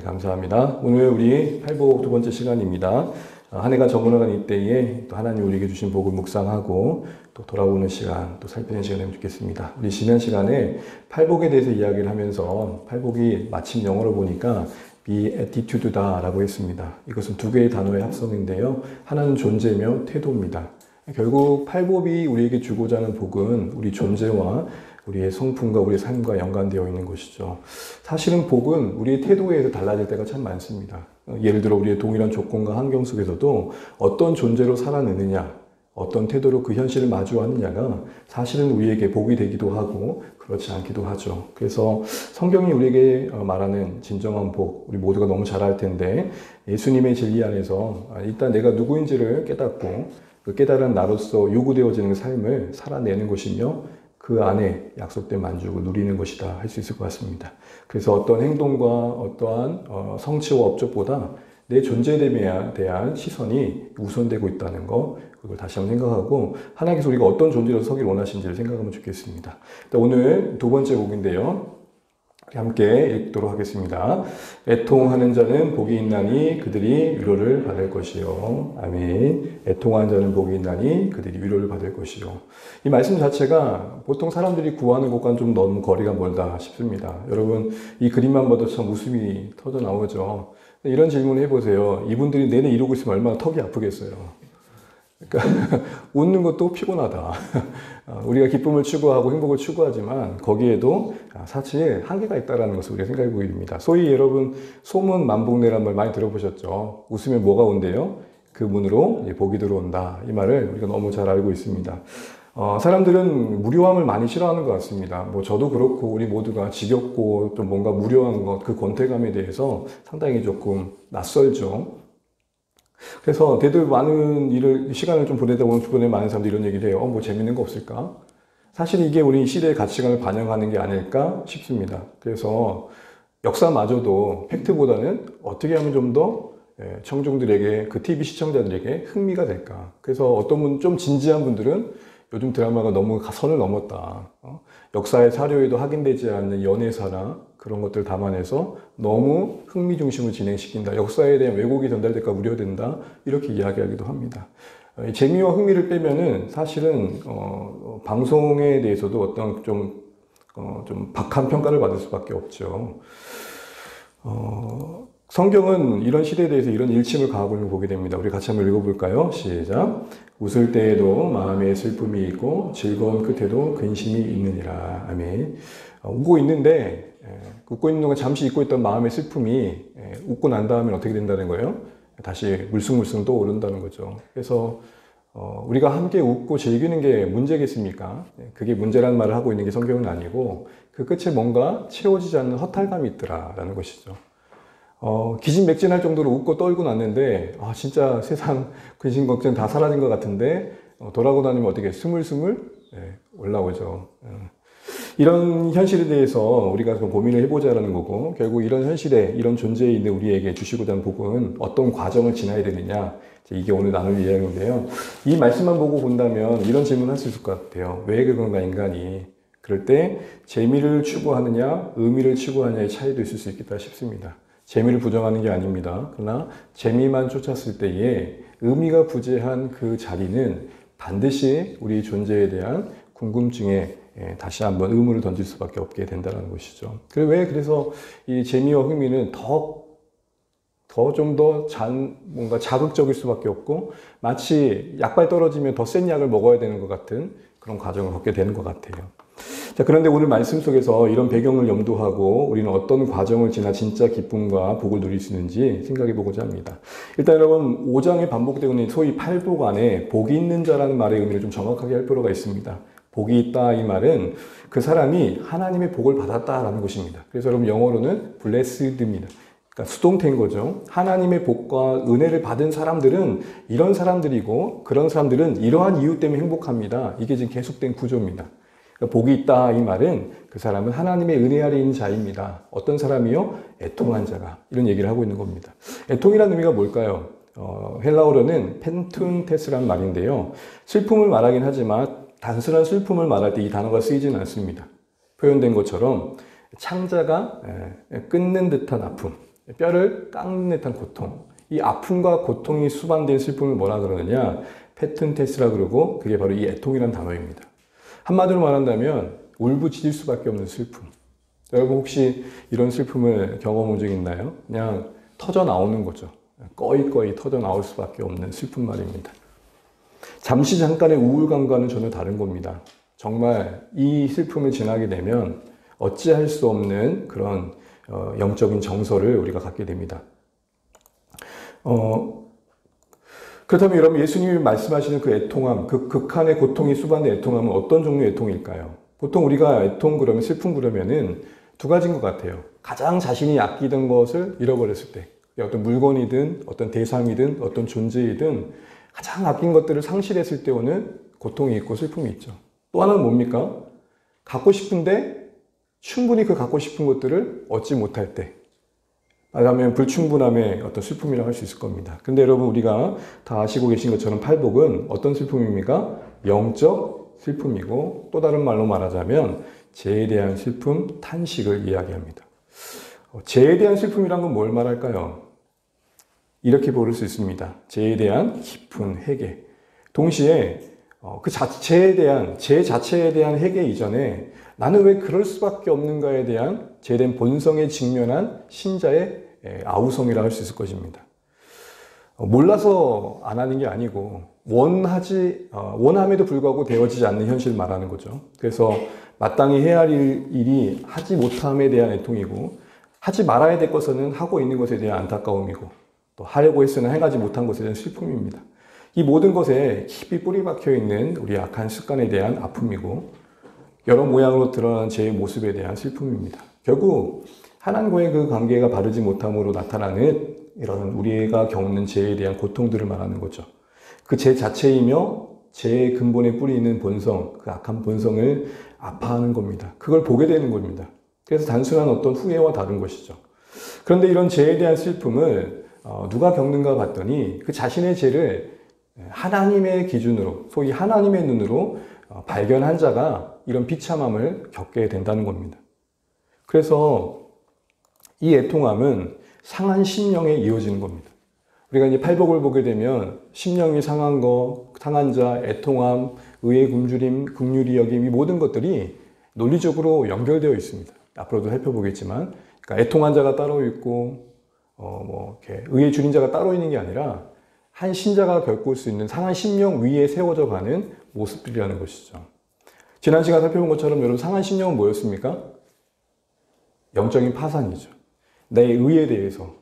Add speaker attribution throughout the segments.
Speaker 1: 감사합니다. 오늘 우리 팔복 두 번째 시간입니다. 한 해가 저물어가는 이때에 또 하나님 우리에게 주신 복을 묵상하고 또 돌아오는 시간, 또 살피는 시간 되면 좋겠습니다. 우리 지난 시간에 팔복에 대해서 이야기를 하면서 팔복이 마침 영어로 보니까 beatitude다라고 했습니다. 이것은 두 개의 단어의 합성인데요. 하나는 존재며 태도입니다. 결국 팔복이 우리에게 주고자 하는 복은 우리 존재와 우리의 성품과 우리의 삶과 연관되어 있는 것이죠. 사실은 복은 우리의 태도에 의해서 달라질 때가 참 많습니다. 예를 들어 우리의 동일한 조건과 환경 속에서도 어떤 존재로 살아내느냐, 어떤 태도로 그 현실을 마주하느냐가 사실은 우리에게 복이 되기도 하고 그렇지 않기도 하죠. 그래서 성경이 우리에게 말하는 진정한 복, 우리 모두가 너무 잘 알 텐데 예수님의 진리 안에서 일단 내가 누구인지를 깨닫고 그 깨달은 나로서 요구되어지는 삶을 살아내는 것이며 그 안에 약속된 만족을 누리는 것이다 할 수 있을 것 같습니다. 그래서 어떤 행동과 어떠한 성취와 업적보다 내 존재에 대한 시선이 우선되고 있다는 거, 그걸 다시 한번 생각하고 하나님께서 우리가 어떤 존재로 서길 원하시는지를 생각하면 좋겠습니다. 오늘 두 번째 곡인데요. 함께 읽도록 하겠습니다. 애통하는 자는 복이 있나니 그들이 위로를 받을 것이요. 아멘. 애통하는 자는 복이 있나니 그들이 위로를 받을 것이요. 이 말씀 자체가 보통 사람들이 구하는 것과는 좀 너무 거리가 멀다 싶습니다. 여러분, 이 그림만 봐도 참 웃음이 터져 나오죠. 이런 질문을 해보세요. 이분들이 내내 이러고 있으면 얼마나 턱이 아프겠어요. 그러니까 웃는 것도 피곤하다. 우리가 기쁨을 추구하고 행복을 추구하지만 거기에도 사실 한계가 있다는 것을 우리가 생각해 보게 됩니다. 소위 여러분 소문 만복내란 말 많이 들어보셨죠? 웃으면 뭐가 온대요? 그 문으로 복이 들어온다. 이 말을 우리가 너무 잘 알고 있습니다. 사람들은 무료함을 많이 싫어하는 것 같습니다. 뭐 저도 그렇고 우리 모두가 지겹고 좀 뭔가 무료한 것, 그 권태감에 대해서 상당히 조금 낯설죠. 그래서 대들 많은 시간을 좀 보내다 보면 주변에 많은 사람들이 이런 얘기를 해요. 뭐 재밌는 거 없을까? 사실 이게 우리 시대의 가치관을 반영하는 게 아닐까 싶습니다. 그래서 역사마저도 팩트보다는 어떻게 하면 좀 더 청중들에게, 그 TV 시청자들에게 흥미가 될까? 그래서 어떤 분, 좀 진지한 분들은 요즘 드라마가 너무 선을 넘었다. 역사의 사료에도 확인되지 않는 연애사나 그런 것들을 담아내서 너무 흥미 중심으로 진행시킨다. 역사에 대한 왜곡이 전달될까 우려된다. 이렇게 이야기하기도 합니다. 재미와 흥미를 빼면은 사실은 방송에 대해서도 어떤 좀 박한 평가를 받을 수밖에 없죠. 성경은 이런 시대에 대해서 이런 일침을 가하고 있는 걸 보게 됩니다. 우리 같이 한번 읽어볼까요? 시작. 웃을 때에도 마음에 슬픔이 있고 즐거운 끝에도 근심이 있느니라. 아멘. 웃고 있는데 웃고 있는 동안 잠시 잊고 있던 마음의 슬픔이 웃고 난 다음에 어떻게 된다는 거예요? 다시 물쑥물쑥 또 오른다는 거죠. 그래서 우리가 함께 웃고 즐기는 게 문제겠습니까? 그게 문제라는 말을 하고 있는 게 성경은 아니고 그 끝에 뭔가 채워지지 않는 허탈감이 있더라라는 것이죠. 기진맥진할 정도로 웃고 떨고 났는데 진짜 세상 근심 걱정 다 사라진 것 같은데 돌아오고 다니면 어떻게 스물스물 올라오죠. 이런 현실에 대해서 우리가 좀 고민을 해보자라는 거고, 결국 이런 현실에, 이런 존재에 있는 우리에게 주시고자 하는 복은 어떤 과정을 지나야 되느냐, 이게 오늘 나눌 이야기인데요. 이 말씀만 보고 본다면 이런 질문을 할 수 있을 것 같아요. 왜 그런가 인간이? 그럴 때 재미를 추구하느냐, 의미를 추구하느냐의 차이도 있을 수 있겠다 싶습니다. 재미를 부정하는 게 아닙니다. 그러나 재미만 쫓았을 때에 의미가 부재한 그 자리는 반드시 우리 존재에 대한 궁금증에 다시 한번 의문을 던질 수밖에 없게 된다는 것이죠. 그래서 이 재미와 흥미는 좀 더 뭔가 자극적일 수밖에 없고 마치 약발 떨어지면 더 센 약을 먹어야 되는 것 같은 그런 과정을 겪게 되는 것 같아요. 자, 그런데 오늘 말씀 속에서 이런 배경을 염두하고 우리는 어떤 과정을 지나 진짜 기쁨과 복을 누릴 수 있는지 생각해 보고자 합니다. 일단 여러분 5장에 반복되고 있는 소위 팔복 안에 복이 있는 자라는 말의 의미를 좀 정확하게 할 필요가 있습니다. 복이 있다 이 말은 그 사람이 하나님의 복을 받았다라는 것입니다. 그래서 여러분 영어로는 blessed입니다. 그러니까 수동태인 거죠. 하나님의 복과 은혜를 받은 사람들은 이런 사람들이고 그런 사람들은 이러한 이유 때문에 행복합니다. 이게 지금 계속된 구조입니다. 그러니까 복이 있다 이 말은 그 사람은 하나님의 은혜 아래 있는 자입니다. 어떤 사람이요? 애통한 자가. 이런 얘기를 하고 있는 겁니다. 애통이라는 의미가 뭘까요? 헬라어로는 펜툰테스라는 말인데요. 슬픔을 말하긴 하지만 단순한 슬픔을 말할 때 이 단어가 쓰이지는 않습니다. 표현된 것처럼 창자가 끊는 듯한 아픔, 뼈를 깎는 듯한 고통. 이 아픔과 고통이 수반된 슬픔을 뭐라 그러느냐? 페튼테스라 그러고 그게 바로 이 애통이라는 단어입니다. 한마디로 말한다면 울부짖을 수밖에 없는 슬픔. 여러분 혹시 이런 슬픔을 경험한 적 있나요? 그냥 터져 나오는 거죠. 꺼이꺼이 터져 나올 수밖에 없는 슬픈 말입니다. 잠시 잠깐의 우울감과는 전혀 다른 겁니다. 정말 이 슬픔을 지나게 되면 어찌할 수 없는 그런 영적인 정서를 우리가 갖게 됩니다. 그렇다면 여러분 예수님이 말씀하시는 그 애통함, 그 극한의 고통이 수반된 애통함은 어떤 종류의 애통일까요? 보통 우리가 애통 그러면 슬픔 그러면은 두 가지인 것 같아요. 가장 자신이 아끼던 것을 잃어버렸을 때, 어떤 물건이든 어떤 대상이든 어떤 존재이든 가장 아낀 것들을 상실했을 때 오는 고통이 있고 슬픔이 있죠. 또 하나는 뭡니까? 갖고 싶은데 충분히 그 갖고 싶은 것들을 얻지 못할 때, 말하면 불충분함의 어떤 슬픔이라고 할 수 있을 겁니다. 근데 여러분 우리가 다 아시고 계신 것처럼 팔복은 어떤 슬픔입니까? 영적 슬픔이고 또 다른 말로 말하자면 죄에 대한 슬픔, 탄식을 이야기합니다. 죄에 대한 슬픔이란 건 뭘 말할까요? 이렇게 부를 수 있습니다. 죄에 대한 깊은 회개. 동시에 그 자체에 대한, 죄 자체에 대한 회개 이전에 나는 왜 그럴 수밖에 없는가에 대한 죄된 본성에 직면한 신자의 아우성이라고 할 수 있을 것입니다. 몰라서 안 하는 게 아니고 원함에도 불구하고 되어지지 않는 현실을 말하는 거죠. 그래서 마땅히 해야 할 일이 하지 못함에 대한 애통이고 하지 말아야 될 것은 하고 있는 것에 대한 안타까움이고 또 하려고 했으나 행하지 못한 것에 대한 슬픔입니다. 이 모든 것에 깊이 뿌리 박혀 있는 우리 악한 습관에 대한 아픔이고 여러 모양으로 드러나는 제 모습에 대한 슬픔입니다. 결국 하나님과의 그 관계가 바르지 못함으로 나타나는 이런 우리가 겪는 죄에 대한 고통들을 말하는 거죠. 그 죄 자체이며 죄의 근본에 뿌리 있는 본성, 그 악한 본성을 아파하는 겁니다. 그걸 보게 되는 겁니다. 그래서 단순한 어떤 후회와 다른 것이죠. 그런데 이런 죄에 대한 슬픔을 누가 겪는가 봤더니 그 자신의 죄를 하나님의 기준으로, 소위 하나님의 눈으로 발견한 자가 이런 비참함을 겪게 된다는 겁니다. 그래서 이 애통함은 상한 심령에 이어지는 겁니다. 우리가 이제 팔복을 보게 되면 심령이 상한 거, 상한 자, 애통함, 의의 굶주림, 긍휼히 여김 이 모든 것들이 논리적으로 연결되어 있습니다. 앞으로도 살펴보겠지만, 그러니까 애통한 자가 따로 있고, 이렇게 의의 줄인 자가 따로 있는 게 아니라 한 신자가 겪을 수 있는 상한 심령 위에 세워져 가는 모습들이라는 것이죠. 지난 시간 살펴본 것처럼 여러분 상한 심령은 뭐였습니까? 영적인 파산이죠. 내 의에 대해서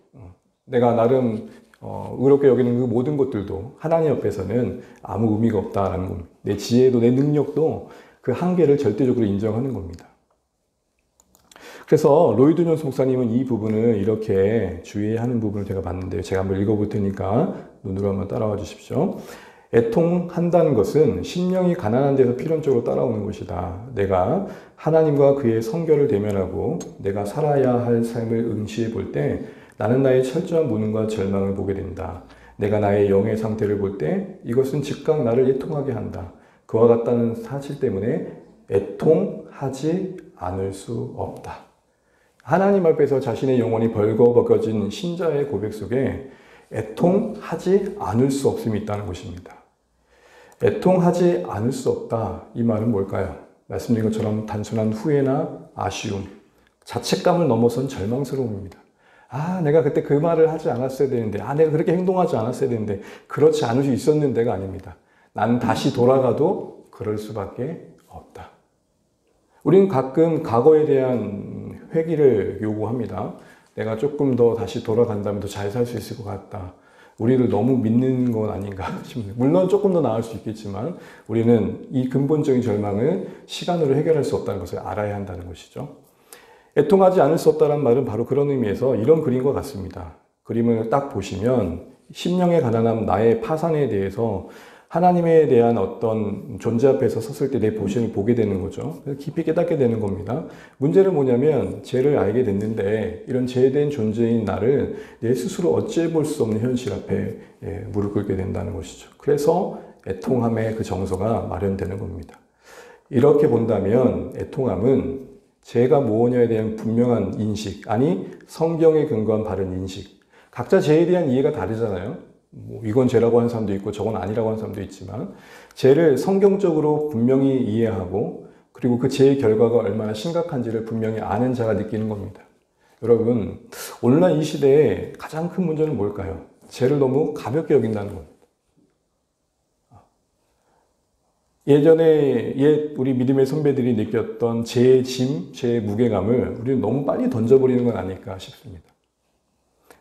Speaker 1: 내가 나름 의롭게 여기는 그 모든 것들도 하나님 옆에서는 아무 의미가 없다라는 겁니다. 내 지혜도 내 능력도 그 한계를 절대적으로 인정하는 겁니다. 그래서 로이드 존스 목사님은 이 부분을 이렇게 주의하는 부분을 제가 봤는데요. 제가 한번 읽어볼 테니까 눈으로 한번 따라와 주십시오. 애통한다는 것은 심령이 가난한 데서 필연적으로 따라오는 것이다. 내가 하나님과 그의 성결을 대면하고 내가 살아야 할 삶을 응시해 볼 때 나는 나의 철저한 무능과 절망을 보게 된다. 내가 나의 영의 상태를 볼 때 이것은 즉각 나를 애통하게 한다. 그와 같다는 사실 때문에 애통하지 않을 수 없다. 하나님 앞에서 자신의 영혼이 벌거벗겨진 신자의 고백 속에 애통하지 않을 수 없음이 있다는 것입니다. 애통하지 않을 수 없다. 이 말은 뭘까요? 말씀드린 것처럼 단순한 후회나 아쉬움, 자책감을 넘어선 절망스러움입니다. 내가 그때 그 말을 하지 않았어야 되는데, 내가 그렇게 행동하지 않았어야 되는데, 그렇지 않을 수 있었는데가 아닙니다. 나는 다시 돌아가도 그럴 수밖에 없다. 우리는 가끔 과거에 대한 회귀를 요구합니다. 내가 조금 더 다시 돌아간다면 더 잘 살 수 있을 것 같다. 우리를 너무 믿는 건 아닌가 싶습니다. 물론 조금 더 나을 수 있겠지만 우리는 이 근본적인 절망을 시간으로 해결할 수 없다는 것을 알아야 한다는 것이죠. 애통하지 않을 수 없다는 말은 바로 그런 의미에서 이런 그림과 같습니다. 그림을 딱 보시면 심령의 가난함, 나의 파산에 대해서 하나님에 대한 어떤 존재 앞에서 섰을 때 내 보신을 보게 되는 거죠. 깊이 깨닫게 되는 겁니다. 문제는 뭐냐면 죄를 알게 됐는데 이런 죄된 존재인 나를 내 스스로 어찌해 볼 수 없는 현실 앞에 무릎 꿇게 된다는 것이죠. 그래서 애통함의 그 정서가 마련되는 겁니다. 이렇게 본다면 애통함은 죄가 무엇냐에 대한 분명한 인식, 아니 성경에 근거한 바른 인식. 각자 죄에 대한 이해가 다르잖아요. 뭐 이건 죄라고 하는 사람도 있고 저건 아니라고 하는 사람도 있지만 죄를 성경적으로 분명히 이해하고 그리고 그 죄의 결과가 얼마나 심각한지를 분명히 아는 자가 느끼는 겁니다. 여러분, 오늘날 이 시대에 가장 큰 문제는 뭘까요? 죄를 너무 가볍게 여긴다는 겁니다. 예전에 우리 믿음의 선배들이 느꼈던 죄의 짐, 죄의 무게감을 우리는 너무 빨리 던져버리는 건 아닐까 싶습니다.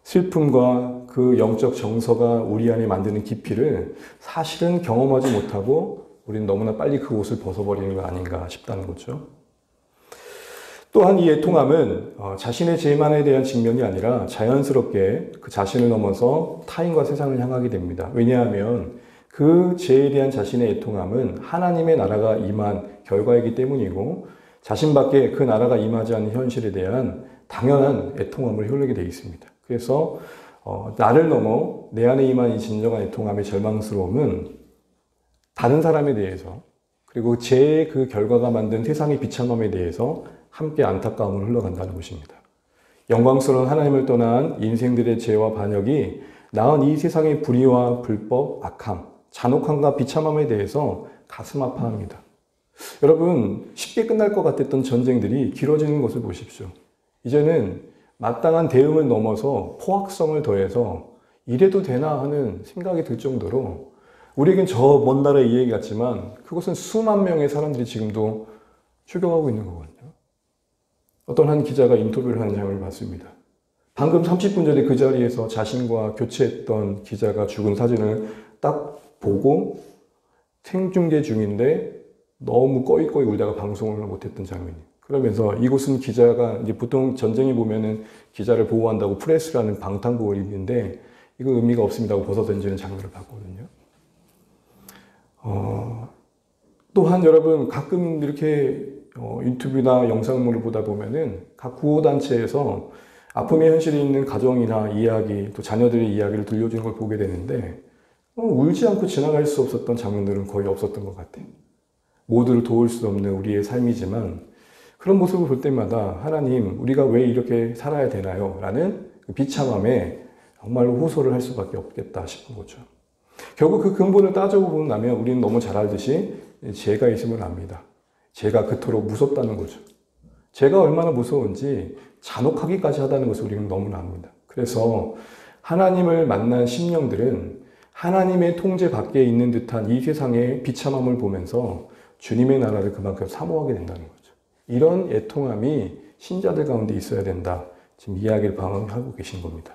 Speaker 1: 슬픔과 그 영적 정서가 우리 안에 만드는 깊이를 사실은 경험하지 못하고 우리는 너무나 빨리 그 옷을 벗어버리는 거 아닌가 싶다는 거죠. 또한 이 애통함은 자신의 죄만에 대한 직면이 아니라 자연스럽게 그 자신을 넘어서 타인과 세상을 향하게 됩니다. 왜냐하면 그 죄에 대한 자신의 애통함은 하나님의 나라가 임한 결과이기 때문이고 자신밖에 그 나라가 임하지 않는 현실에 대한 당연한 애통함을 흐르게 되어 있습니다. 그래서 나를 넘어 내 안에 임한 이 진정한 애통함의 절망스러움은 다른 사람에 대해서 그리고 죄의 그 결과가 만든 세상의 비참함에 대해서 함께 안타까움을 흘러간다는 것입니다. 영광스러운 하나님을 떠난 인생들의 죄와 반역이 낳은 이 세상의 불의와 불법, 악함, 잔혹함과 비참함에 대해서 가슴 아파합니다. 여러분, 쉽게 끝날 것 같았던 전쟁들이 길어지는 것을 보십시오. 이제는 마땅한 대응을 넘어서 포악성을 더해서 이래도 되나 하는 생각이 들 정도로 우리에겐 저 먼 나라의 이야기 같지만 그것은 수만 명의 사람들이 지금도 죽여가고 있는 거거든요. 어떤 한 기자가 인터뷰를 하는 장면을 봤습니다. 방금 30분 전에 그 자리에서 자신과 교체했던 기자가 죽은 사진을 딱 보고 생중계 중인데 너무 꺼이꺼이 울다가 방송을 못했던 장면이에요. 그러면서 이곳은 기자가 이제 보통 전쟁에 보면은 기자를 보호한다고 프레스라는 방탄복을 입는데 이거 의미가 없습니다 하고 벗어던지는 장면을 봤거든요. 또한 여러분 가끔 이렇게 유튜브나 영상물을 보다 보면은 각 구호단체에서 아픔의 현실이 있는 가정이나 이야기 또 자녀들의 이야기를 들려주는 걸 보게 되는데 울지 않고 지나갈 수 없었던 장면들은 거의 없었던 것 같아요. 모두를 도울 수 없는 우리의 삶이지만 그런 모습을 볼 때마다 하나님 우리가 왜 이렇게 살아야 되나요? 라는 비참함에 정말로 호소를 할 수밖에 없겠다 싶은 거죠. 결국 그 근본을 따져보고 나면 우리는 너무 잘 알듯이 죄가 있음을 압니다. 죄가 그토록 무섭다는 거죠. 죄가 얼마나 무서운지 잔혹하기까지 하다는 것을 우리는 너무나 압니다. 그래서 하나님을 만난 심령들은 하나님의 통제 밖에 있는 듯한 이 세상의 비참함을 보면서 주님의 나라를 그만큼 사모하게 된다는 거죠. 이런 애통함이 신자들 가운데 있어야 된다. 지금 이야기를 방황하고 계신 겁니다.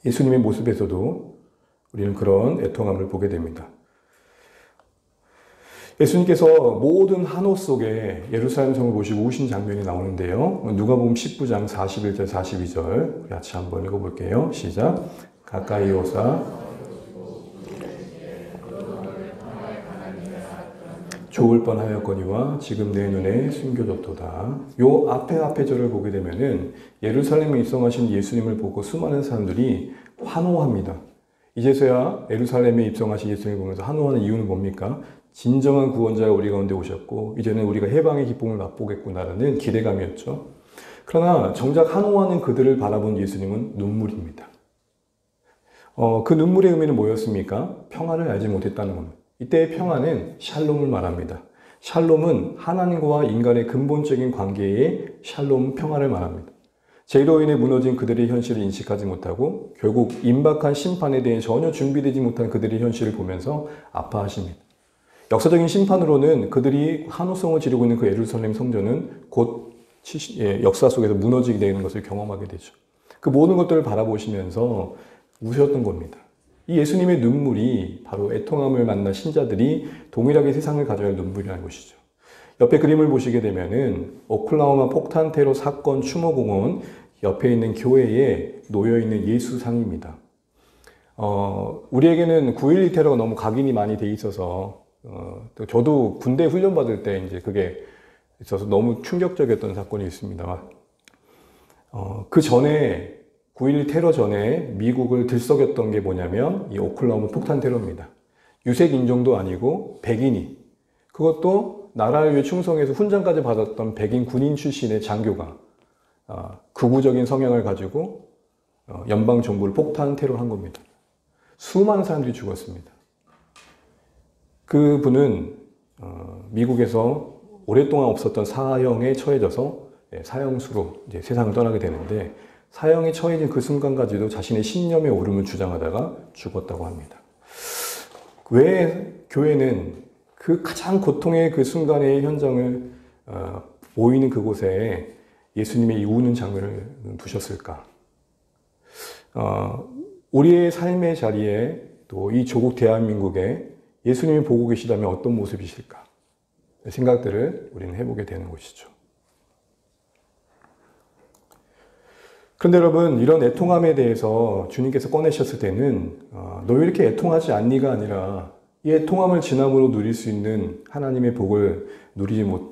Speaker 1: 예수님의 모습에서도 우리는 그런 애통함을 보게 됩니다. 예수님께서 모든 한옷 속에 예루살렘 성을 보시고 오신 장면이 나오는데요. 누가복음 19장 41절 42절 같이 한번 읽어볼게요. 시작. 가까이 오사 좋을 뻔하였거니와 지금 내 눈에 숨겨졌도다. 요 앞에 절을 보게 되면은 예루살렘에 입성하신 예수님을 보고 수많은 사람들이 환호합니다. 이제서야 예루살렘에 입성하신 예수님을 보면서 환호하는 이유는 뭡니까? 진정한 구원자가 우리 가운데 오셨고 이제는 우리가 해방의 기쁨을 맛보겠구나라는 기대감이었죠. 그러나 정작 환호하는 그들을 바라본 예수님은 눈물입니다. 그 눈물의 의미는 뭐였습니까? 평안을 알지 못했다는 겁니다. 이때의 평안은 샬롬을 말합니다. 샬롬은 하나님과 인간의 근본적인 관계의 샬롬 평안을 말합니다. 죄로 인해 무너진 그들의 현실을 인식하지 못하고 결국 임박한 심판에 대해 전혀 준비되지 못한 그들의 현실을 보면서 아파하십니다. 역사적인 심판으로는 그들이 한호성을 지르고 있는 그 예루살렘 성전은 곧 역사 속에서 무너지게 되는 것을 경험하게 되죠. 그 모든 것들을 바라보시면서 우셨던 겁니다. 이 예수님의 눈물이 바로 애통함을 만난 신자들이 동일하게 세상을 가져야 할 눈물이라는 것이죠. 옆에 그림을 보시게 되면은 오클라호마 폭탄 테러 사건 추모공원 옆에 있는 교회에 놓여있는 예수상입니다. 우리에게는 9.11 테러가 너무 각인이 많이 돼 있어서 또 저도 군대 훈련 받을 때 이제 그게 있어서 너무 충격적이었던 사건이 있습니다. 그 전에 9.11 테러 전에 미국을 들썩였던 게 뭐냐면 이 오클라호마 폭탄 테러입니다. 유색 인종도 아니고 백인이 그것도 나라를 위해 충성해서 훈장까지 받았던 백인 군인 출신의 장교가 극우적인 성향을 가지고 연방 정부를 폭탄 테러한 겁니다. 수많은 사람들이 죽었습니다. 그분은 미국에서 오랫동안 없었던 사형에 처해져서 사형수로 이제 세상을 떠나게 되는데, 사형에 처해진 그 순간까지도 자신의 신념의 오름을 주장하다가 죽었다고 합니다. 왜 교회는 그 가장 고통의 그 순간의 현장을 보이는 그곳에 예수님의 이 우는 장면을 두셨을까? 우리의 삶의 자리에 또 이 조국 대한민국에 예수님이 보고 계시다면 어떤 모습이실까? 생각들을 우리는 해보게 되는 것이죠. 그런데 여러분, 이런 애통함에 대해서 주님께서 꺼내셨을 때는 너 왜 이렇게 애통하지 않니가 아니라 이 애통함을 지남으로 누릴 수 있는 하나님의 복을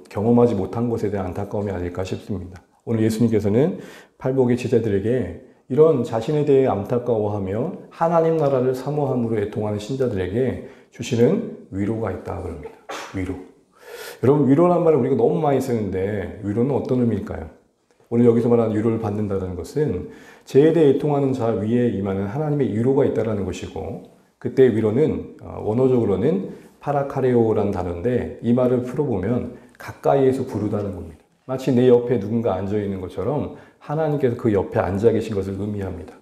Speaker 1: 경험하지 못한 것에 대한 안타까움이 아닐까 싶습니다. 오늘 예수님께서는 팔복의 제자들에게 이런 자신에 대해 안타까워하며 하나님 나라를 사모함으로 애통하는 신자들에게 주시는 위로가 있다 그럽니다. 위로. 여러분, 위로란 말을 우리가 너무 많이 쓰는데 위로는 어떤 의미일까요? 오늘 여기서 말하는 위로를 받는다는 것은 죄에 대해 애통하는 자 위에 임하는 하나님의 위로가 있다는 것이고, 그때 위로는 원어적으로는 파라카레오라는 단어인데, 이 말을 풀어보면 가까이에서 부르다는 겁니다. 마치 내 옆에 누군가 앉아있는 것처럼 하나님께서 그 옆에 앉아 계신 것을 의미합니다.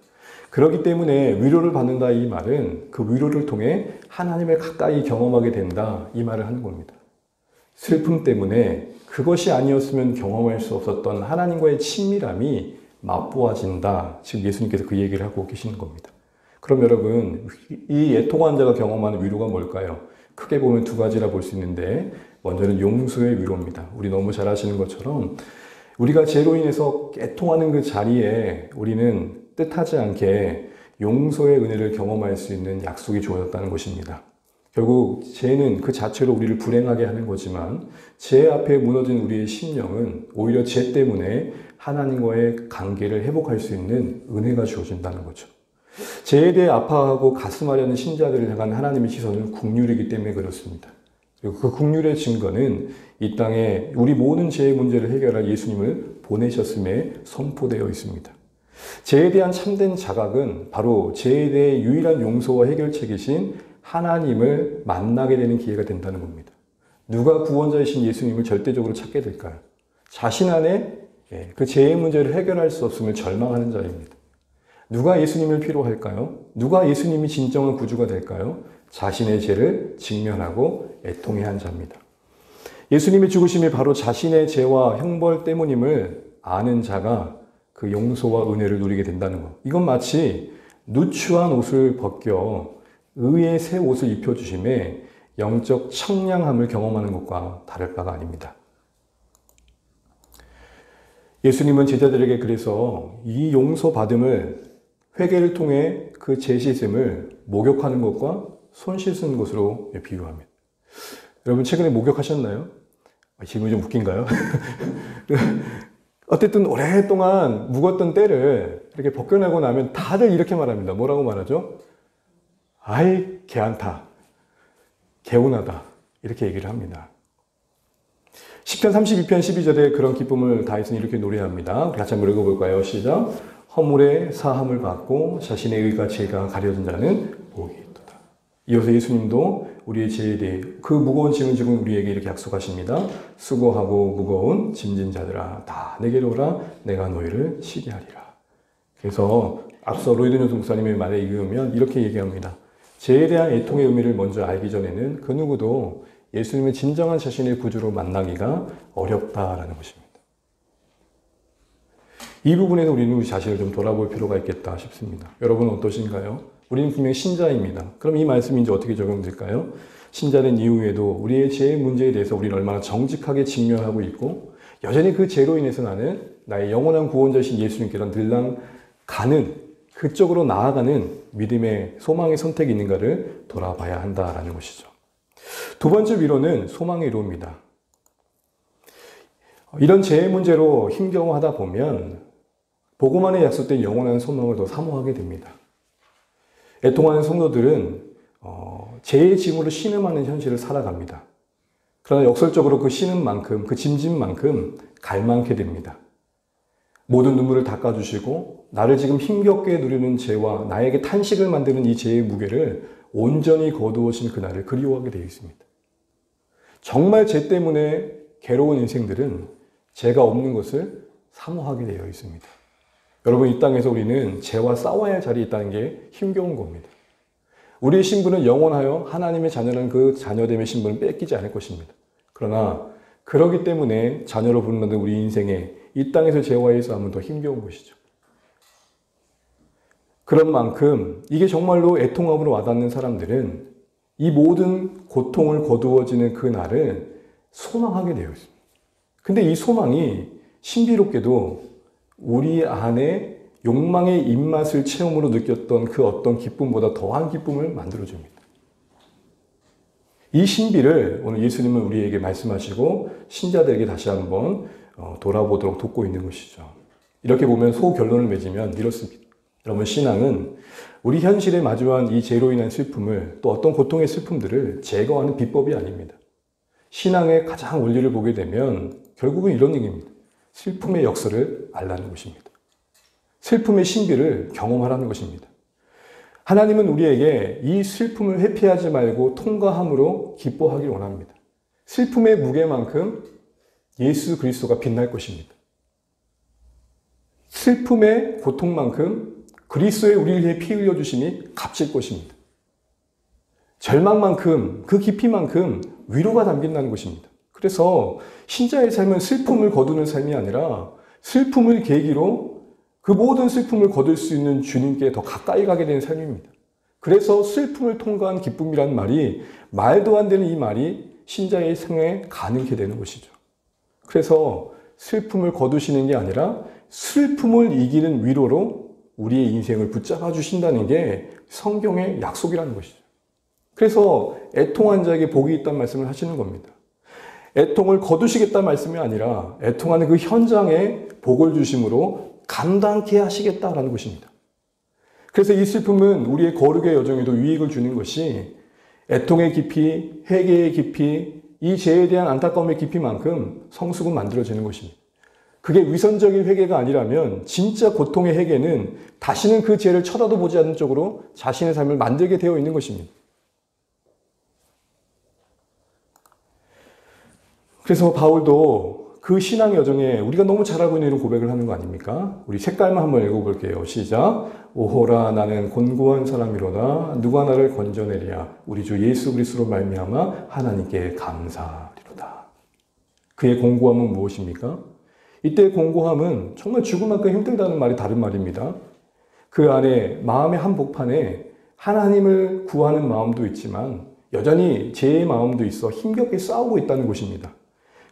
Speaker 1: 그렇기 때문에 위로를 받는다 이 말은 그 위로를 통해 하나님을 가까이 경험하게 된다 이 말을 하는 겁니다. 슬픔 때문에 그것이 아니었으면 경험할 수 없었던 하나님과의 친밀함이 맛보아진다. 지금 예수님께서 그 얘기를 하고 계시는 겁니다. 그럼 여러분, 이 애통한 자가 경험하는 위로가 뭘까요? 크게 보면 두 가지라 볼 수 있는데, 먼저는 용서의 위로입니다. 우리 너무 잘 아시는 것처럼 우리가 죄로 인해서 애통하는 그 자리에 우리는 뜻하지 않게 용서의 은혜를 경험할 수 있는 약속이 주어졌다는 것입니다. 결국 죄는 그 자체로 우리를 불행하게 하는 거지만, 죄 앞에 무너진 우리의 심령은 오히려 죄 때문에 하나님과의 관계를 회복할 수 있는 은혜가 주어진다는 거죠. 죄에 대해 아파하고 가슴앓이하는 신자들을 향한 하나님의 시선은 긍휼이기 때문에 그렇습니다. 그리고 그 긍휼의 증거는 이 땅에 우리 모든 죄의 문제를 해결할 예수님을 보내셨음에 선포되어 있습니다. 죄에 대한 참된 자각은 바로 죄에 대해 유일한 용서와 해결책이신 하나님을 만나게 되는 기회가 된다는 겁니다. 누가 구원자이신 예수님을 절대적으로 찾게 될까요? 자신 안에 그 죄의 문제를 해결할 수 없음을 절망하는 자입니다. 누가 예수님을 필요할까요? 누가 예수님이 진정한 구주가 될까요? 자신의 죄를 직면하고 애통해야 한 자입니다. 예수님의 죽으심이 바로 자신의 죄와 형벌 때문임을 아는 자가 그 용서와 은혜를 누리게 된다는 것. 이건 마치 누추한 옷을 벗겨 의의 새 옷을 입혀주심에 영적 청량함을 경험하는 것과 다를 바가 아닙니다. 예수님은 제자들에게 그래서 이 용서받음을 회개를 통해 그 죄 씻음을 목욕하는 것과 손 씻는 것으로 비유합니다. 여러분 최근에 목욕하셨나요? 질문이 좀 웃긴가요? 어쨌든 오랫동안 묵었던 때를 이렇게 벗겨내고 나면 다들 이렇게 말합니다. 뭐라고 말하죠? 아이 개안타, 개운하다 이렇게 얘기를 합니다. 시편 32편 12절에 그런 기쁨을 다윗은 이렇게 노래합니다. 우리 같이 한번 읽어볼까요? 시작. 허물의 사함을 받고 자신의 의가 죄가 가려진 자는 복이 있도다. 이어서 예수님도 우리의 죄에 대해 그 무거운 짐을 지고 우리에게 이렇게 약속하십니다. 수고하고 무거운 짐진 자들아 다 내게로 오라 내가 너희를 쉬게 하리라. 그래서 앞서 로이드 존슨 목사님의 말에 이으면 이렇게 얘기합니다. 죄에 대한 애통의 의미를 먼저 알기 전에는 그 누구도 예수님의 진정한 자신의 구주로 만나기가 어렵다라는 것입니다. 이 부분에서 우리는 우리 자신을 좀 돌아볼 필요가 있겠다 싶습니다. 여러분은 어떠신가요? 우리는 분명히 신자입니다. 그럼 이 말씀이 이제 어떻게 적용될까요? 신자된 이후에도 우리의 죄의 문제에 대해서 우리는 얼마나 정직하게 직면하고 있고 여전히 그 죄로 인해서 나는 나의 영원한 구원자이신 예수님께로 가는 그쪽으로 나아가는 믿음의 소망의 선택이 있는가를 돌아봐야 한다라는 것이죠. 두 번째 위로는 소망의 위로입니다. 이런 죄의 문제로 힘겨워하다 보면 복음 안에 약속된 영원한 소망을 더 사모하게 됩니다. 애통하는 성도들은 죄의 짐으로 신음하는 현실을 살아갑니다. 그러나 역설적으로 그 쉬는 만큼, 그 짐진 만큼 갈망케 됩니다. 모든 눈물을 닦아주시고 나를 지금 힘겹게 누리는 죄와 나에게 탄식을 만드는 이 죄의 무게를 온전히 거두어신 그날을 그리워하게 되어 있습니다. 정말 죄 때문에 괴로운 인생들은 죄가 없는 것을 사모하게 되어 있습니다. 여러분, 이 땅에서 우리는 죄와 싸워야 할 자리에 있다는 게 힘겨운 겁니다. 우리의 신분은 영원하여 하나님의 자녀라는 그 자녀됨의 신분을 뺏기지 않을 것입니다. 그러나 그러기 때문에 자녀로 부르는 우리 인생에 이 땅에서 죄와의 싸움은 더 힘겨운 것이죠. 그런 만큼 이게 정말로 애통함으로 와닿는 사람들은 이 모든 고통을 거두어지는 그 날을 소망하게 되어 있습니다. 근데 이 소망이 신비롭게도 우리 안에 욕망의 입맛을 체험으로 느꼈던 그 어떤 기쁨보다 더한 기쁨을 만들어줍니다. 이 신비를 오늘 예수님은 우리에게 말씀하시고 신자들에게 다시 한번 돌아보도록 돕고 있는 것이죠. 이렇게 보면 소결론을 맺으면 이렇습니다. 여러분, 신앙은 우리 현실에 마주한 이 죄로 인한 슬픔을, 또 어떤 고통의 슬픔들을 제거하는 비법이 아닙니다. 신앙의 가장 원리를 보게 되면 결국은 이런 얘기입니다. 슬픔의 역사를 알라는 것입니다. 슬픔의 신비를 경험하라는 것입니다. 하나님은 우리에게 이 슬픔을 회피하지 말고 통과함으로 기뻐하길 원합니다. 슬픔의 무게만큼 예수 그리스도가 빛날 것입니다. 슬픔의 고통만큼 그리스도의 우리를 위해 피 흘려주심이 값질 것입니다. 절망만큼, 그 깊이만큼 위로가 담긴다는 것입니다. 그래서 신자의 삶은 슬픔을 거두는 삶이 아니라 슬픔을 계기로 그 모든 슬픔을 거둘 수 있는 주님께 더 가까이 가게 되는 삶입니다. 그래서 슬픔을 통과한 기쁨이라는 말이, 말도 안 되는 이 말이 신자의 생에 가능케 되는 것이죠. 그래서 슬픔을 거두시는 게 아니라 슬픔을 이기는 위로로 우리의 인생을 붙잡아 주신다는 게 성경의 약속이라는 것이죠. 그래서 애통한 자에게 복이 있다는 말씀을 하시는 겁니다. 애통을 거두시겠다는 말씀이 아니라 애통하는 그 현장에 복을 주심으로 감당케 하시겠다라는 것입니다. 그래서 이 슬픔은 우리의 거룩의 여정에도 유익을 주는 것이, 애통의 깊이, 회개의 깊이, 이 죄에 대한 안타까움의 깊이만큼 성숙은 만들어지는 것입니다. 그게 위선적인 회개가 아니라면 진짜 고통의 회개는 다시는 그 죄를 쳐다도 보지 않는 쪽으로 자신의 삶을 만들게 되어 있는 것입니다. 그래서 바울도 그 신앙 여정에 우리가 너무 잘 알고 있는 이런 고백을 하는 거 아닙니까? 우리 색깔만 한번 읽어볼게요. 시작. 오호라, 나는 곤고한 사람이로다. 누가 나를 건져내리야. 우리 주 예수 그리스도로 말미암아 하나님께 감사하리로다. 그의 공고함은 무엇입니까? 이때 공고함은 정말 죽을 만큼 힘들다는 말이 다른 말입니다. 그 안에 마음의 한복판에 하나님을 구하는 마음도 있지만 여전히 죄의 마음도 있어 힘겹게 싸우고 있다는 것입니다.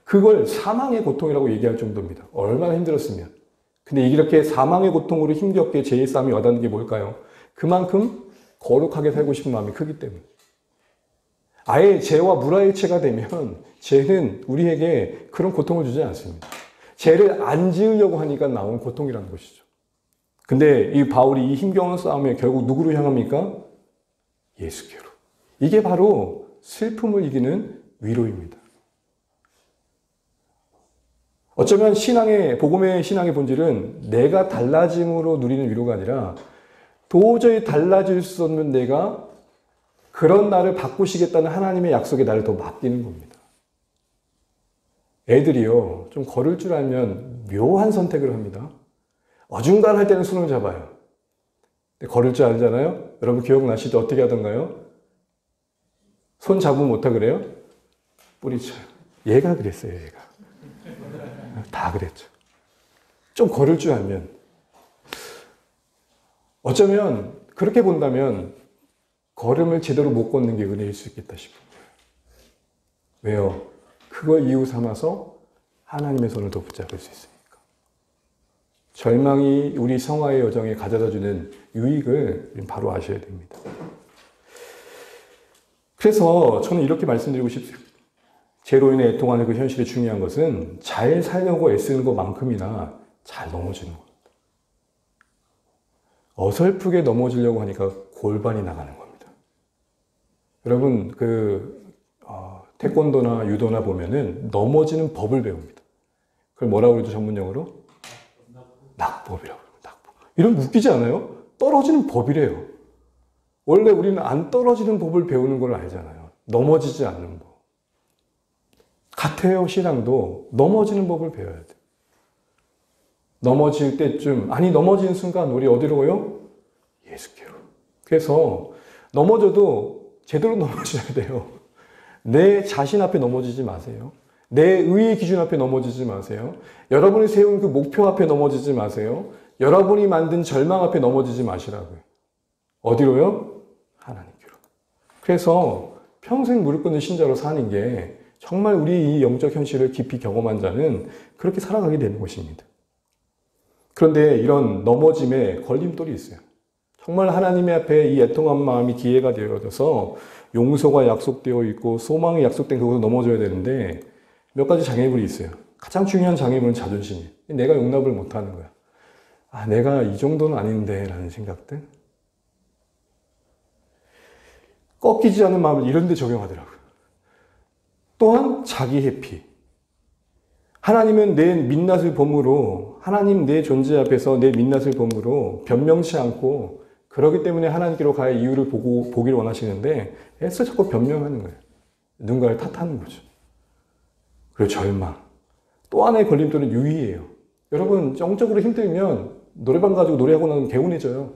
Speaker 1: 그걸 사망의 고통이라고 얘기할 정도입니다. 얼마나 힘들었으면. 근데 이렇게 사망의 고통으로 힘겹게 죄의 싸움이 와닿는 게 뭘까요? 그만큼 거룩하게 살고 싶은 마음이 크기 때문에. 아예 죄와 무라일체가 되면 죄는 우리에게 그런 고통을 주지 않습니다. 죄를 안 지으려고 하니까 나온 고통이라는 것이죠. 근데 이 바울이 이 힘겨운 싸움에 결국 누구로 향합니까? 예수께로. 이게 바로 슬픔을 이기는 위로입니다. 어쩌면 복음의 신앙의 본질은 내가 달라짐으로 누리는 위로가 아니라 도저히 달라질 수 없는 내가 그런 나를 바꾸시겠다는 하나님의 약속에 나를 더 맡기는 겁니다. 애들이요, 좀 걸을 줄 알면 묘한 선택을 합니다. 어중간할 때는 손을 잡아요. 근데 걸을 줄 알잖아요? 여러분 기억나시죠? 어떻게 하던가요? 손 잡으면 못하 그래요? 뿌리쳐요. 얘가 그랬어요, 얘가. 다 그랬죠. 좀 걸을 줄 알면. 어쩌면 그렇게 본다면 걸음을 제대로 못 걷는 게 은혜일 수 있겠다 싶은 거예요. 왜요? 그걸 이유 삼아서 하나님의 손을 더 붙잡을 수 있으니까. 절망이 우리 성화의 여정에 가져다주는 유익을 바로 아셔야 됩니다. 그래서 저는 이렇게 말씀드리고 싶습니다. 죄로 인해 애통하는 그 현실의 중요한 것은 잘 살려고 애쓰는 것만큼이나 잘 넘어지는 겁니다. 어설프게 넘어지려고 하니까 골반이 나가는 겁니다. 여러분, 태권도나 유도나 보면은 넘어지는 법을 배웁니다. 그걸 뭐라고 그러죠, 전문용어로? 낙법이라고 그래요. 낙법. 이런 거 웃기지 않아요? 떨어지는 법이래요. 원래 우리는 안 떨어지는 법을 배우는 걸 알잖아요. 넘어지지 않는 법. 같아요, 신앙도 넘어지는 법을 배워야 돼요. 넘어질 때쯤, 아니 넘어지는 순간 우리 어디로 가요? 예수께로. 그래서 넘어져도 제대로 넘어져야 돼요. 내 자신 앞에 넘어지지 마세요. 내 의의 기준 앞에 넘어지지 마세요. 여러분이 세운 그 목표 앞에 넘어지지 마세요. 여러분이 만든 절망 앞에 넘어지지 마시라고요. 어디로요? 하나님께로. 그래서 평생 무릎 꿇는 신자로 사는 게 정말 우리 이 영적 현실을 깊이 경험한 자는 그렇게 살아가게 되는 것입니다. 그런데 이런 넘어짐에 걸림돌이 있어요. 정말 하나님의 앞에 이 애통한 마음이 기회가 되어져서 용서가 약속되어 있고 소망이 약속된 그곳에 넘어져야 되는데 몇 가지 장애물이 있어요. 가장 중요한 장애물은 자존심이에요. 내가 용납을 못하는 거야. 아, 내가 이 정도는 아닌데 라는 생각들. 꺾이지 않은 마음을 이런 데 적용하더라고요. 또한 자기 회피. 하나님은 내 민낯을 범으로, 하나님 내 존재 앞에서 내 민낯을 범으로 변명치 않고 그러기 때문에 하나님께로 가야 이유를 보기를 원하시는데 애써 자꾸 변명하는 거예요. 누군가를 탓하는 거죠. 그리고 절망. 또 하나의 걸림돌은 유의예요. 여러분 영적으로 힘들면 노래방 가지고 노래하고 나면 개운해져요.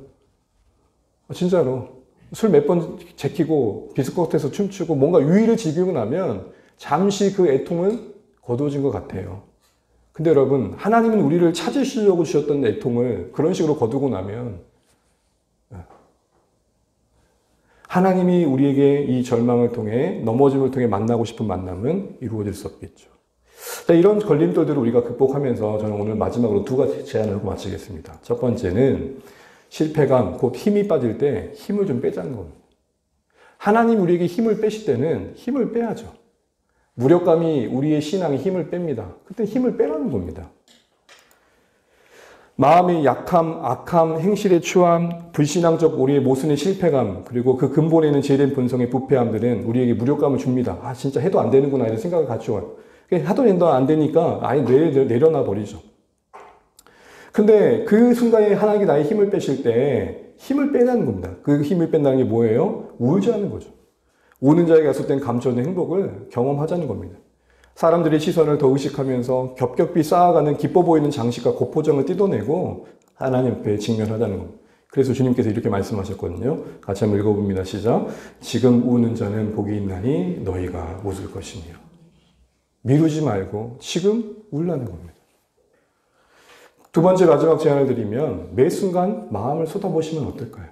Speaker 1: 진짜로. 술 몇 번 제키고 디스코테에서 춤추고 뭔가 유의를 즐기고 나면 잠시 그 애통은 거두어진 것 같아요. 근데 여러분 하나님은 우리를 찾으시려고 주셨던 애통을 그런 식으로 거두고 나면 하나님이 우리에게 이 절망을 통해 넘어짐을 통해 만나고 싶은 만남은 이루어질 수 없겠죠. 자, 이런 걸림돌들을 우리가 극복하면서 저는 오늘 마지막으로 두 가지 제안을 하고 마치겠습니다. 첫 번째는 실패감, 곧 힘이 빠질 때 힘을 좀 빼자는 겁니다. 하나님 우리에게 힘을 빼실 때는 힘을 빼야죠. 무력감이 우리의 신앙에 힘을 뺍니다. 그때 힘을 빼라는 겁니다. 마음의 약함, 악함, 행실의 추함, 불신앙적 우리의 모순의 실패감, 그리고 그 근본에 있는 제된 본성의 부패함들은 우리에게 무력감을 줍니다. 아, 진짜 해도 안 되는구나 이런 생각을 갖죠. 하도 안 되니까 아예 내려놔 버리죠. 근데 그 순간에 하나님이 나의 힘을 빼실 때 힘을 빼라는 겁니다. 그 힘을 뺀다는 게 뭐예요? 울지 않는 거죠. 우는 자에게 약속된 감춰진 행복을 경험하자는 겁니다. 사람들의 시선을 더 의식하면서 겹겹이 쌓아가는 기뻐 보이는 장식과 고포정을 뜯어내고 하나님 앞에 직면하자는 겁니다. 그래서 주님께서 이렇게 말씀하셨거든요. 같이 한번 읽어봅니다. 시작. 지금 우는 자는 복이 있나니 너희가 웃을 것이며. 미루지 말고 지금 울라는 겁니다. 두 번째 마지막 제안을 드리면 매 순간 마음을 쏟아보시면 어떨까요?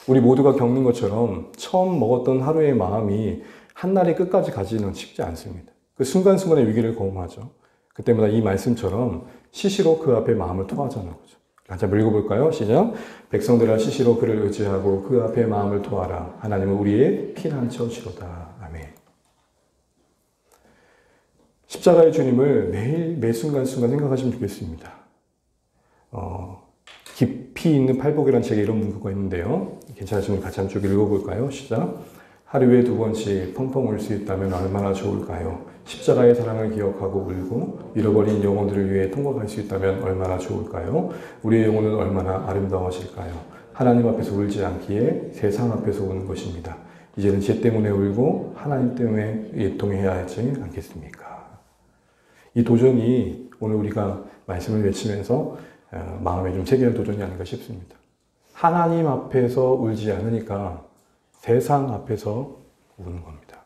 Speaker 1: 우리 모두가 겪는 것처럼 처음 먹었던 하루의 마음이 한날의 끝까지 가지는 쉽지 않습니다. 그 순간순간의 위기를 경험하죠. 그때마다 이 말씀처럼 시시로 그 앞에 마음을 토하자는 거죠. 같이 한번 읽어볼까요? 시작. 백성들아 시시로 그를 의지하고 그 앞에 마음을 토하라. 하나님은 우리의 피난처시로다. 아멘. 십자가의 주님을 매일 매 순간순간 생각하시면 좋겠습니다. 깊이 있는 팔복이라는 책에 이런 문구가 있는데요. 괜찮으시면 같이 한 쪽 읽어볼까요? 시작. 하루에 2번씩 펑펑 울 수 있다면 얼마나 좋을까요? 십자가의 사랑을 기억하고 울고 잃어버린 영혼들을 위해 통곡할 수 있다면 얼마나 좋을까요? 우리의 영혼은 얼마나 아름다워질까요? 하나님 앞에서 울지 않기에 세상 앞에서 우는 것입니다. 이제는 죄 때문에 울고 하나님 때문에 애통해야 하지 않겠습니까? 이 도전이 오늘 우리가 말씀을 외치면서 마음에 좀 새기는 도전이 아닌가 싶습니다. 하나님 앞에서 울지 않으니까 세상 앞에서 우는 겁니다.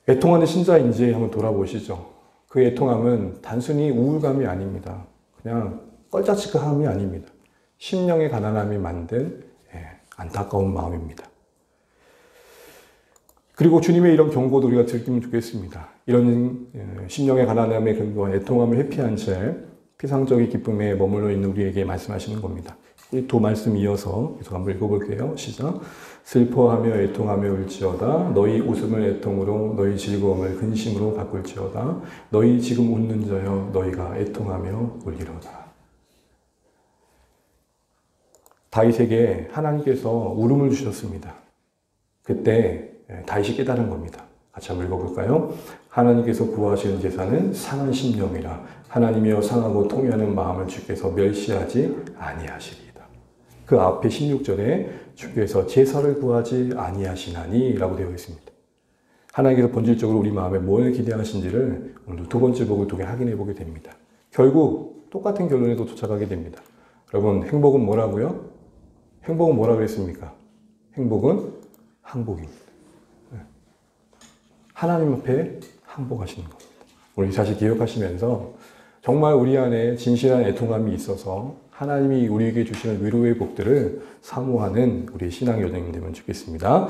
Speaker 1: 애통하는 신자인지 한번 돌아보시죠. 그 애통함은 단순히 우울감이 아닙니다. 그냥 껄짝지근함이 아닙니다. 심령의 가난함이 만든 안타까운 마음입니다. 그리고 주님의 이런 경고도 우리가 들으면 좋겠습니다. 이런 심령의 가난함에 근거한 애통함을 회피한 채 피상적인 기쁨에 머물러 있는 우리에게 말씀하시는 겁니다. 이 두 말씀 이어서 계속 한번 읽어볼게요. 시작. 슬퍼하며 애통하며 울지어다. 너희 웃음을 애통으로 너희 즐거움을 근심으로 바꿀지어다. 너희 지금 웃는 자여 너희가 애통하며 울리로다. 다윗에게 하나님께서 울음을 주셨습니다. 그때 다윗이 깨달은 겁니다. 같이 한번 읽어볼까요? 하나님께서 구하시는 제사는 상한 심령이라 하나님이여 상하고 통회하는 마음을 주께서 멸시하지 아니하시리이다. 그 앞에 16절에 주께서 제사를 구하지 아니하시나니 라고 되어 있습니다. 하나님께서 본질적으로 우리 마음에 뭘 기대하신지를 오늘 두 번째 복을 통해 확인해 보게 됩니다. 결국 똑같은 결론에도 도착하게 됩니다. 여러분, 행복은 뭐라고요? 행복은 뭐라 그랬습니까? 행복은 항복입니다. 하나님 앞에 항복하시는 겁니다. 우리 이 사실 기억하시면서 정말 우리 안에 진실한 애통함이 있어서 하나님이 우리에게 주시는 위로의 복들을 사모하는 우리 신앙 여정이 되면 좋겠습니다.